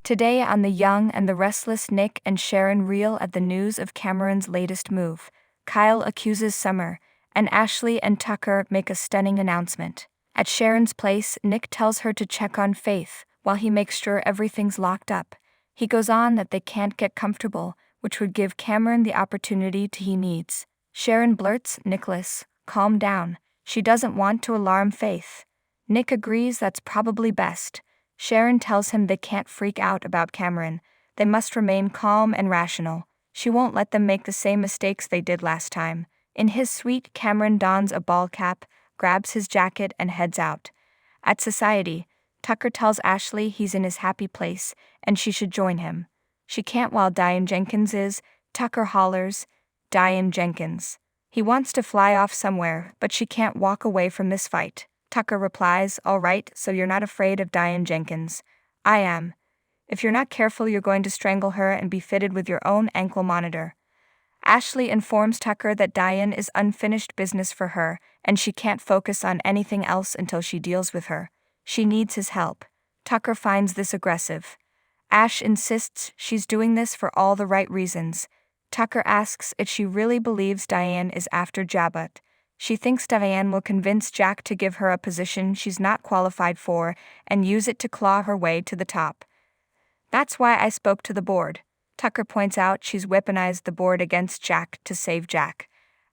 Today on The Young and the Restless, Nick and Sharon reel at the news of Cameron's latest move. Kyle accuses Summer, and Ashley and Tucker make a stunning announcement. At Sharon's place, Nick tells her to check on Faith, while he makes sure everything's locked up. He goes on that they can't get comfortable, which would give Cameron the opportunity he needs. Sharon blurts, "Nicholas, calm down. She doesn't want to alarm Faith." Nick agrees that's probably best. Sharon tells him they can't freak out about Cameron. They must remain calm and rational. She won't let them make the same mistakes they did last time. In his suite, Cameron dons a ball cap, grabs his jacket, and heads out. At Society, Tucker tells Ashley he's in his happy place, and she should join him. She can't while Diane Jenkins is. Tucker hollers, "Diane Jenkins." He wants to fly off somewhere, but she can't walk away from this fight. Tucker replies, "All right, so you're not afraid of Diane Jenkins." "I am. If you're not careful, you're going to strangle her and be fitted with your own ankle monitor." Ashley informs Tucker that Diane is unfinished business for her, and she can't focus on anything else until she deals with her. She needs his help. Tucker finds this aggressive. Ash insists she's doing this for all the right reasons. Tucker asks if she really believes Diane is after Jabba. She thinks Diane will convince Jack to give her a position she's not qualified for and use it to claw her way to the top. "That's why I spoke to the board." Tucker points out she's weaponized the board against Jack to save Jack.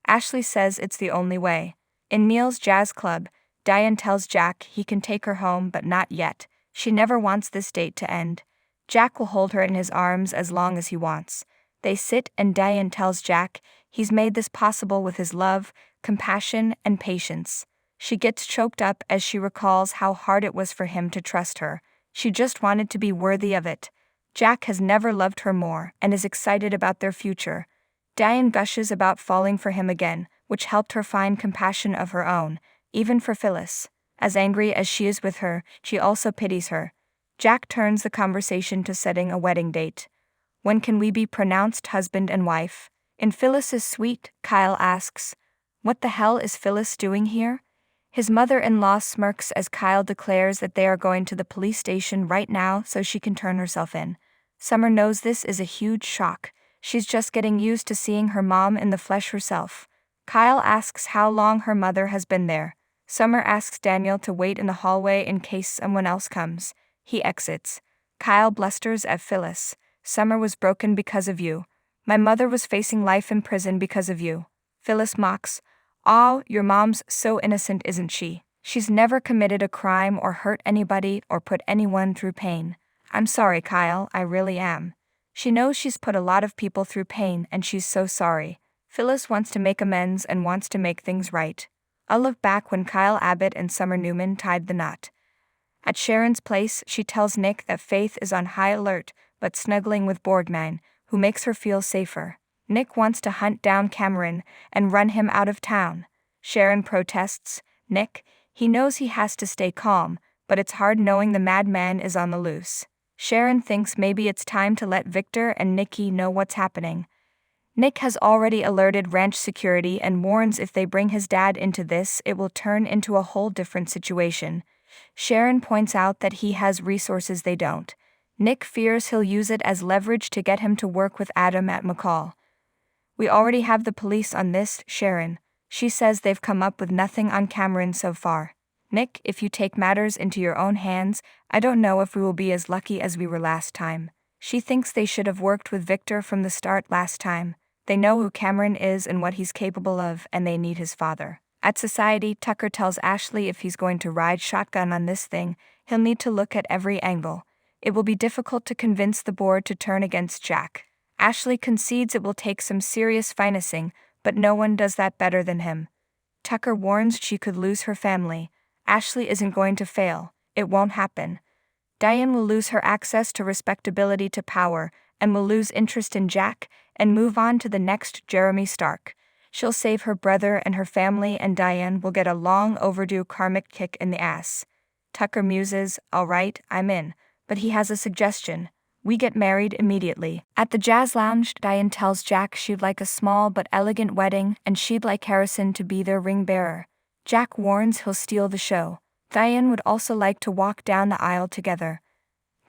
Ashley says it's the only way. In Neil's jazz club, Diane tells Jack he can take her home, but not yet. She never wants this date to end. Jack will hold her in his arms as long as he wants. They sit and Diane tells Jack he's made this possible with his love, compassion, and patience. She gets choked up as she recalls how hard it was for him to trust her. She just wanted to be worthy of it. Jack has never loved her more and is excited about their future. Diane gushes about falling for him again, which helped her find compassion of her own, even for Phyllis. As angry as she is with her, she also pities her. Jack turns the conversation to setting a wedding date. "When can we be pronounced husband and wife?" In Phyllis's suite, Kyle asks, "What the hell is Phyllis doing here?" His mother-in-law smirks as Kyle declares that they are going to the police station right now so she can turn herself in. Summer knows this is a huge shock. She's just getting used to seeing her mom in the flesh herself. Kyle asks how long her mother has been there. Summer asks Daniel to wait in the hallway in case someone else comes. He exits. Kyle blusters at Phyllis. "Summer was broken because of you. My mother was facing life in prison because of you." Phyllis mocks, "Aw, your mom's so innocent, isn't she? She's never committed a crime or hurt anybody or put anyone through pain." "I'm sorry, Kyle, I really am." She knows she's put a lot of people through pain and she's so sorry. Phyllis wants to make amends and wants to make things right. I'll look back when Kyle Abbott and Summer Newman tied the knot. At Sharon's place, she tells Nick that Faith is on high alert but snuggling with Borgnine, who makes her feel safer. Nick wants to hunt down Cameron and run him out of town. Sharon protests. "Nick, he knows he has to stay calm, but it's hard knowing the madman is on the loose." Sharon thinks maybe it's time to let Victor and Nikki know what's happening. Nick has already alerted ranch security and warns if they bring his dad into this, it will turn into a whole different situation. Sharon points out that he has resources they don't. Nick fears he'll use it as leverage to get him to work with Adam at McCall. "We already have the police on this, Sharon." She says they've come up with nothing on Cameron so far. "Nick, if you take matters into your own hands, I don't know if we will be as lucky as we were last time." She thinks they should have worked with Victor from the start last time. They know who Cameron is and what he's capable of, and they need his father. At Society, Tucker tells Ashley if he's going to ride shotgun on this thing, he'll need to look at every angle. It will be difficult to convince the board to turn against Jack. Ashley concedes it will take some serious financing, but no one does that better than him. Tucker warns she could lose her family. Ashley isn't going to fail. It won't happen. Diane will lose her access to respectability to power, and will lose interest in Jack, and move on to the next Jeremy Stark. She'll save her brother and her family, and Diane will get a long overdue karmic kick in the ass. Tucker muses, "All right, I'm in. But he has a suggestion. We get married immediately." At the jazz lounge, Diane tells Jack she'd like a small but elegant wedding and she'd like Harrison to be their ring bearer. Jack warns he'll steal the show. Diane would also like to walk down the aisle together.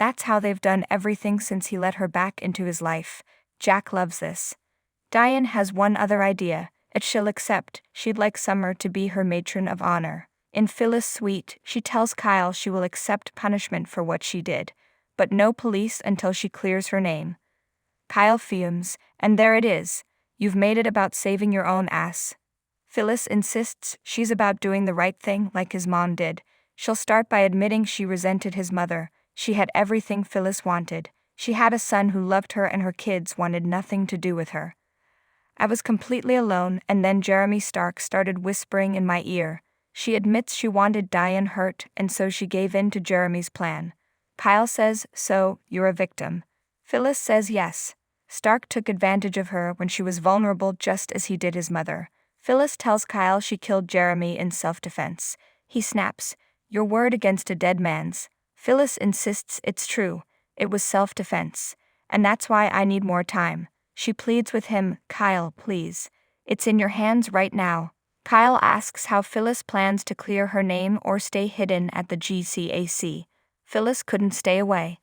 That's how they've done everything since he let her back into his life. Jack loves this. Diane has one other idea. If she'll accept, she'd like Summer to be her matron of honor. In Phyllis' suite, she tells Kyle she will accept punishment for what she did, but no police until she clears her name. Kyle fumes, and there it is. You've made it about saving your own ass. Phyllis insists she's about doing the right thing like his mom did. She'll start by admitting she resented his mother. She had everything Phyllis wanted. She had a son who loved her and her kids wanted nothing to do with her. I was completely alone, and then Jeremy Stark started whispering in my ear. She admits she wanted Diane hurt, and so she gave in to Jeremy's plan. Kyle says, "So, you're a victim." Phyllis says yes. Stark took advantage of her when she was vulnerable just as he did his mother. Phyllis tells Kyle she killed Jeremy in self-defense. He snaps, "Your word against a dead man's." Phyllis insists it's true. It was self-defense. And that's why I need more time. She pleads with him, "Kyle, please. It's in your hands right now." Kyle asks how Phyllis plans to clear her name or stay hidden at the GCAC. Phyllis couldn't stay away.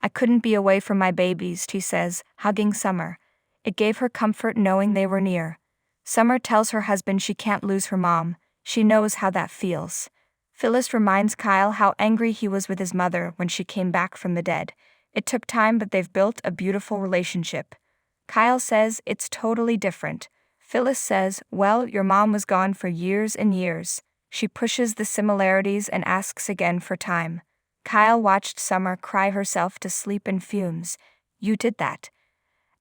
"I couldn't be away from my babies," she says, hugging Summer. It gave her comfort knowing they were near. Summer tells her husband she can't lose her mom. She knows how that feels. Phyllis reminds Kyle how angry he was with his mother when she came back from the dead. It took time, but they've built a beautiful relationship. Kyle says it's totally different. Phyllis says, "Well, your mom was gone for years and years." She pushes the similarities and asks again for time. Kyle watched Summer cry herself to sleep in fumes. "You did that.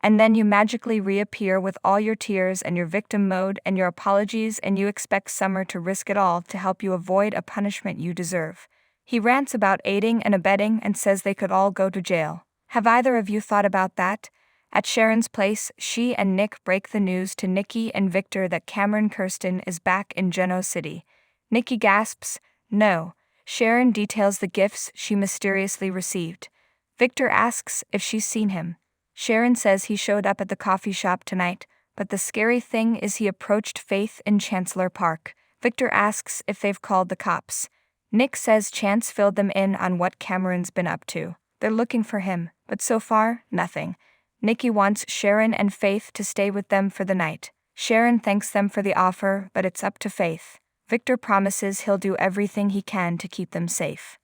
And then you magically reappear with all your tears and your victim mode and your apologies, and you expect Summer to risk it all to help you avoid a punishment you deserve." He rants about aiding and abetting and says they could all go to jail. Have either of you thought about that? At Sharon's place, she and Nick break the news to Nikki and Victor that Cameron Kirsten is back in Geno City. Nikki gasps, "No." Sharon details the gifts she mysteriously received. Victor asks if she's seen him. Sharon says he showed up at the coffee shop tonight, but the scary thing is he approached Faith in Chancellor Park. Victor asks if they've called the cops. Nick says Chance filled them in on what Cameron's been up to. They're looking for him, but so far, nothing. Nikki wants Sharon and Faith to stay with them for the night. Sharon thanks them for the offer, but it's up to Faith. Victor promises he'll do everything he can to keep them safe.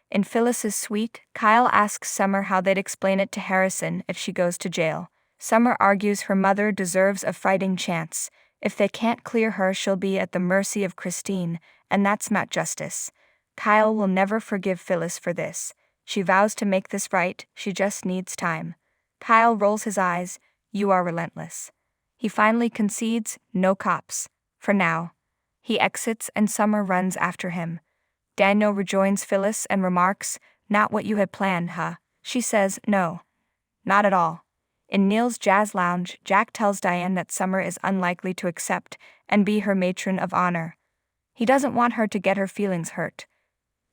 In Phyllis's suite, Kyle asks Summer how they'd explain it to Harrison if she goes to jail. Summer argues her mother deserves a fighting chance. If they can't clear her, she'll be at the mercy of Christine, and that's not justice. Kyle will never forgive Phyllis for this. She vows to make this right, she just needs time. Kyle rolls his eyes, "You are relentless." He finally concedes, "No cops. For now." He exits and Summer runs after him. Daniel rejoins Phyllis and remarks, "Not what you had planned, huh?" She says, "No. Not at all." In Neil's jazz lounge, Jack tells Diane that Summer is unlikely to accept and be her matron of honor. He doesn't want her to get her feelings hurt.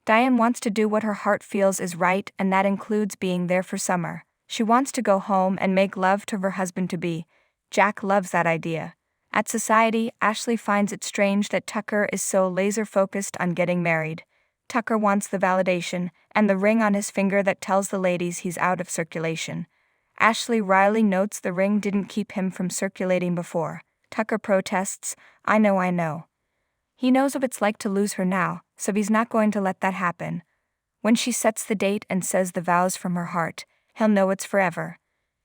Diane wants to do what her heart feels is right, and that includes being there for Summer. She wants to go home and make love to her husband-to-be. Jack loves that idea. At Society, Ashley finds it strange that Tucker is so laser-focused on getting married. Tucker wants the validation and the ring on his finger that tells the ladies he's out of circulation. Ashley wryly notes the ring didn't keep him from circulating before. Tucker protests, I know. He knows what it's like to lose her now, so he's not going to let that happen. When she sets the date and says the vows from her heart, he'll know it's forever.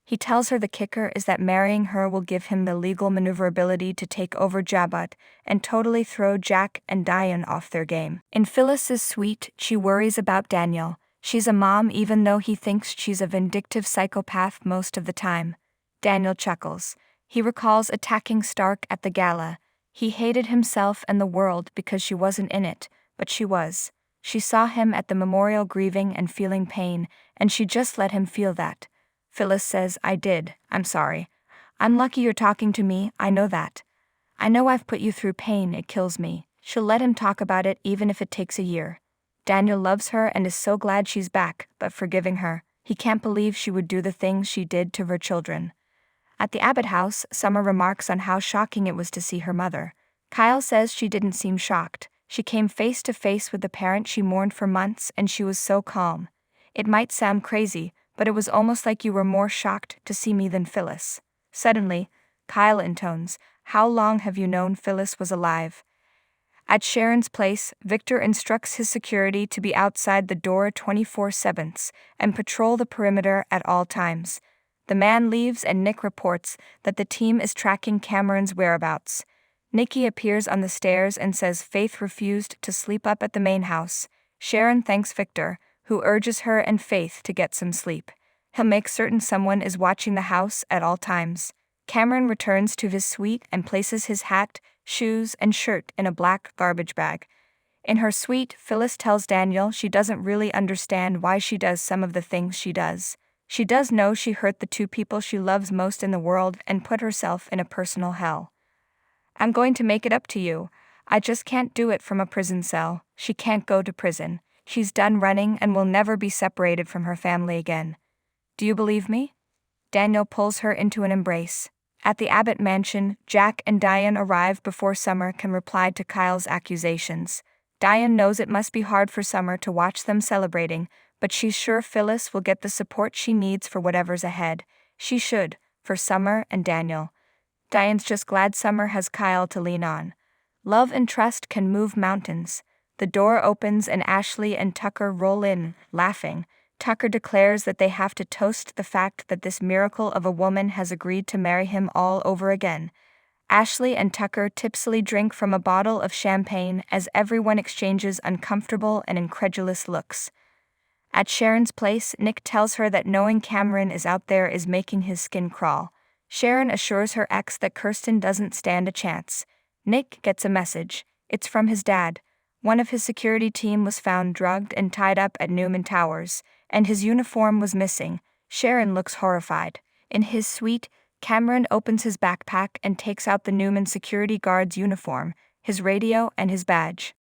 He tells her the kicker is that marrying her will give him the legal maneuverability to take over Jabot and totally throw Jack and Diane off their game. In Phyllis's suite, she worries about Daniel. She's a mom even though he thinks she's a vindictive psychopath most of the time. Daniel chuckles. He recalls attacking Stark at the gala. He hated himself and the world because she wasn't in it, but she was. She saw him at the memorial grieving and feeling pain, and she just let him feel that. Phyllis says, I did, I'm sorry. I'm lucky you're talking to me, I know that. I know I've put you through pain, it kills me. She'll let him talk about it even if it takes a year. Daniel loves her and is so glad she's back, but forgiving her. He can't believe she would do the things she did to her children. At the Abbott house, Summer remarks on how shocking it was to see her mother. Kyle says she didn't seem shocked. She came face to face with the parent she mourned for months and she was so calm. It might sound crazy, but it was almost like you were more shocked to see me than Phyllis. Suddenly, Kyle intones, "How long have you known Phyllis was alive?" At Sharon's place, Victor instructs his security to be outside the door 24/7 and patrol the perimeter at all times. The man leaves and Nick reports that the team is tracking Cameron's whereabouts. Nikki appears on the stairs and says Faith refused to sleep up at the main house. Sharon thanks Victor, who urges her and Faith to get some sleep. He'll make certain someone is watching the house at all times. Cameron returns to his suite and places his hat, shoes, and shirt in a black garbage bag. In her suite, Phyllis tells Daniel she doesn't really understand why she does some of the things she does. She does know she hurt the two people she loves most in the world and put herself in a personal hell. "I'm going to make it up to you. I just can't do it from a prison cell." She can't go to prison. She's done running and will never be separated from her family again. "Do you believe me?" Daniel pulls her into an embrace. At the Abbott mansion, Jack and Diane arrive before Summer can reply to Kyle's accusations. Diane knows it must be hard for Summer to watch them celebrating, but she's sure Phyllis will get the support she needs for whatever's ahead. She should, for Summer and Daniel. Diane's just glad Summer has Kyle to lean on. Love and trust can move mountains. The door opens and Ashley and Tucker roll in, laughing. Tucker declares that they have to toast the fact that this miracle of a woman has agreed to marry him all over again. Ashley and Tucker tipsily drink from a bottle of champagne as everyone exchanges uncomfortable and incredulous looks. At Sharon's place, Nick tells her that knowing Cameron is out there is making his skin crawl. Sharon assures her ex that Kirsten doesn't stand a chance. Nick gets a message. It's from his dad. One of his security team was found drugged and tied up at Newman Towers, and his uniform was missing. Sharon looks horrified. In his suite, Cameron opens his backpack and takes out the Newman security guard's uniform, his radio, and his badge.